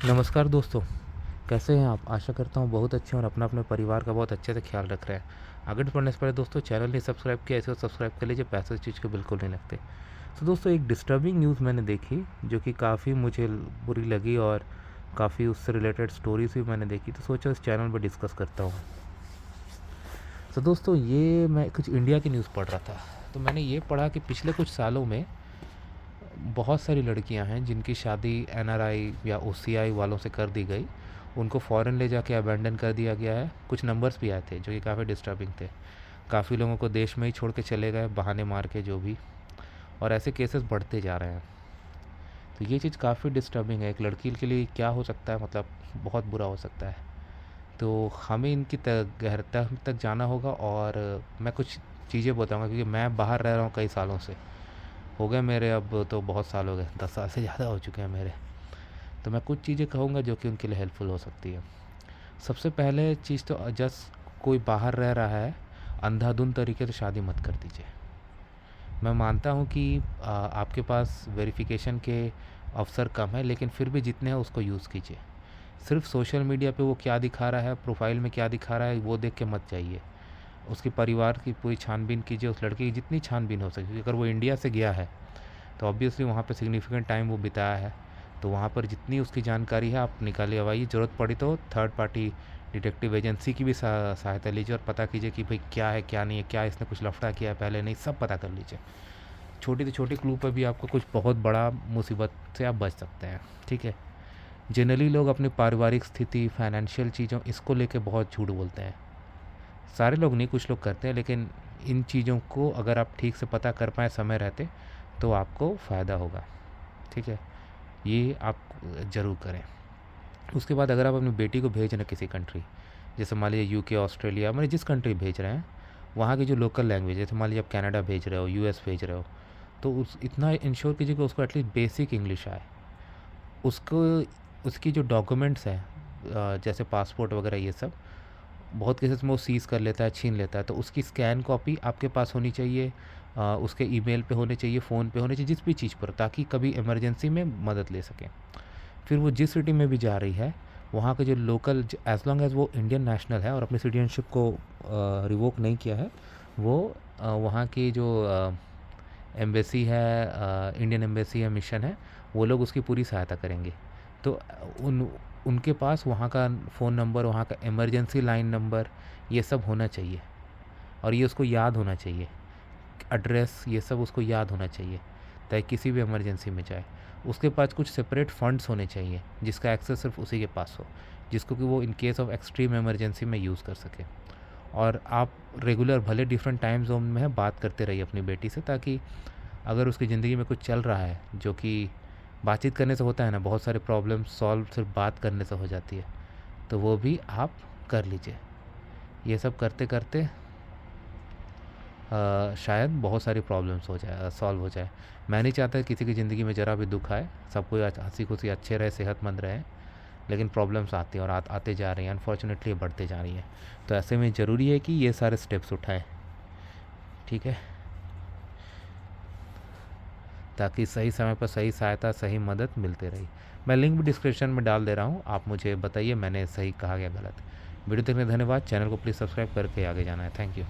नमस्कार दोस्तों, कैसे हैं आप? आशा करता हूँ बहुत अच्छे हैं और अपना अपने परिवार का बहुत अच्छे से ख्याल रख रहे हैं। आगे बढ़ने से पहले दोस्तों, चैनल नहीं सब्सक्राइब किया ऐसे तो सब्सक्राइब कर लीजिए, पैसे इस चीज़ के बिल्कुल नहीं लगते। तो दोस्तों, एक डिस्टर्बिंग न्यूज़ मैंने देखी जो कि काफ़ी मुझे बुरी लगी और काफ़ी उससे रिलेटेड स्टोरीज भी मैंने देखी, तो सोचा इस चैनल पर डिस्कस करता हूँ। तो दोस्तों, ये मैं कुछ इंडिया की न्यूज़ पढ़ रहा था, तो मैंने ये पढ़ा कि पिछले कुछ सालों में बहुत सारी लड़कियां हैं जिनकी शादी एनआरआई या ओसीआई वालों से कर दी गई। उनको फ़ॉरेन ले जाके अबैंडन कर दिया गया है। कुछ नंबर्स भी आए थे जो कि काफ़ी डिस्टर्बिंग थे। काफ़ी लोगों को देश में ही छोड़ के चले गए, बहाने मार के जो भी। और ऐसे केसेस बढ़ते जा रहे हैं। तो ये चीज़ काफ़ी डिस्टर्बिंग है। एक लड़की के लिए क्या हो सकता है, मतलब बहुत बुरा हो सकता है। तो हमें इनकी गहरता तक जाना होगा। और मैं कुछ चीज़ें बताऊँगा क्योंकि मैं बाहर रह रहा हूँ कई सालों से। हो गए मेरे, अब तो बहुत साल हो गए, 10 साल से ज़्यादा हो चुके हैं मेरे। तो मैं कुछ चीज़ें कहूँगा जो कि उनके लिए हेल्पफुल हो सकती है। सबसे पहले चीज़ तो जस्ट कोई बाहर रह रहा है, अंधाधुंध तरीके से शादी मत कर दीजिए। मैं मानता हूँ कि आपके पास वेरिफिकेशन के अवसर कम है, लेकिन फिर भी जितने हैं उसको यूज़ कीजिए। सिर्फ सोशल मीडिया पे वो क्या दिखा रहा है, प्रोफाइल में क्या दिखा रहा है, वो देख के मत जाइए। उसके परिवार की पूरी छानबीन कीजिए, उस लड़के की जितनी छानबीन हो सके, क्योंकि अगर वो इंडिया से गया है तो ऑब्वियसली वहाँ पे सिग्निफिकेंट टाइम वो बिताया है। तो वहाँ पर जितनी उसकी जानकारी है आप निकालिए अवाइए। ज़रूरत पड़ी तो थर्ड पार्टी डिटेक्टिव एजेंसी की भी सहायता लीजिए और पता कीजिए कि भाई क्या है क्या नहीं है, क्या इसने कुछ लफड़ा किया है पहले, नहीं, सब पता कर लीजिए। छोटी से छोटी क्लू पर भी आपको कुछ बहुत बड़ा मुसीबत से आप बच सकते हैं। ठीक है। जनरली लोग अपनी पारिवारिक स्थिति, फाइनेंशियल चीज़ों, इसको लेके बहुत झूठ बोलते हैं। सारे लोग नहीं, कुछ लोग करते हैं, लेकिन इन चीज़ों को अगर आप ठीक से पता कर पाएँ समय रहते तो आपको फ़ायदा होगा। ठीक है। ये आप ज़रूर करें। उसके बाद अगर आप अपनी बेटी को भेज रहे हैं किसी कंट्री, जैसे मान लीजिए यूके, ऑस्ट्रेलिया, मतलब जिस कंट्री भेज रहे हैं वहाँ की जो लोकल लैंग्वेज, जैसे मान लीजिए आप कनाडा भेज रहे हो, यूएस भेज रहे हो, तो उस इतना इंश्योर कीजिए कि उसको एटलीस्ट बेसिक इंग्लिश आए। उसको उसकी जो डॉक्यूमेंट्स हैं, जैसे पासपोर्ट वगैरह, ये सब बहुत केसेस में वो सीज़ कर लेता है, छीन लेता है, तो उसकी स्कैन कॉपी आपके पास होनी चाहिए। उसके ईमेल पे होने चाहिए, फ़ोन पे होने चाहिए, जिस भी चीज़ पर, ताकि कभी इमरजेंसी में मदद ले सकें। फिर वो जिस सिटी में भी जा रही है, वहाँ के जो लोकल, एज लॉन्ग एज वो इंडियन नेशनल है और अपनी सिटीजनशिप को रिवोक नहीं किया है, वो वहाँ की जो एम्बेसी है, इंडियन एम्बेसी है, मिशन है, वो लोग उसकी पूरी सहायता करेंगे। तो उन उनके पास वहाँ का फ़ोन नंबर, वहाँ का इमरजेंसी लाइन नंबर, ये सब होना चाहिए। और ये उसको याद होना चाहिए, एड्रेस, ये सब उसको याद होना चाहिए, ताकि किसी भी इमरजेंसी में जाए। उसके पास कुछ सेपरेट फंड्स होने चाहिए जिसका एक्सेस सिर्फ उसी के पास हो, जिसको कि वो in case of extreme emergency में यूज़ कर सके। और आप रेगुलर, भले डिफरेंट टाइम जोन में है, बात करते रहिए अपनी बेटी से, ताकि अगर उसकी ज़िंदगी में कुछ चल रहा है, जो कि बातचीत करने से होता है ना, बहुत सारे प्रॉब्लम सॉल्व सिर्फ बात करने से हो जाती है, तो वो भी आप कर लीजिए। ये सब करते करते शायद बहुत सारी प्रॉब्लम्स हो जाए, सॉल्व हो जाए। मैं नहीं चाहता किसी की ज़िंदगी में ज़रा भी दुख आए, सब कोई हंसी खुशी अच्छे रहे, सेहतमंद रहे। लेकिन प्रॉब्लम्स आती हैं और आते जा रही हैं, अनफॉर्चुनेटली बढ़ते जा रही हैं। तो ऐसे में ज़रूरी है कि ये सारे स्टेप्स उठाएं। ठीक है। ताकि सही समय पर सही सहायता, सही मदद मिलते रही। मैं लिंक भी डिस्क्रिप्शन में डाल दे रहा हूँ, आप मुझे बताइए मैंने सही कहा या गलत। वीडियो देखने धन्यवाद। चैनल को प्लीज़ सब्सक्राइब करके आगे जाना है। Thank you.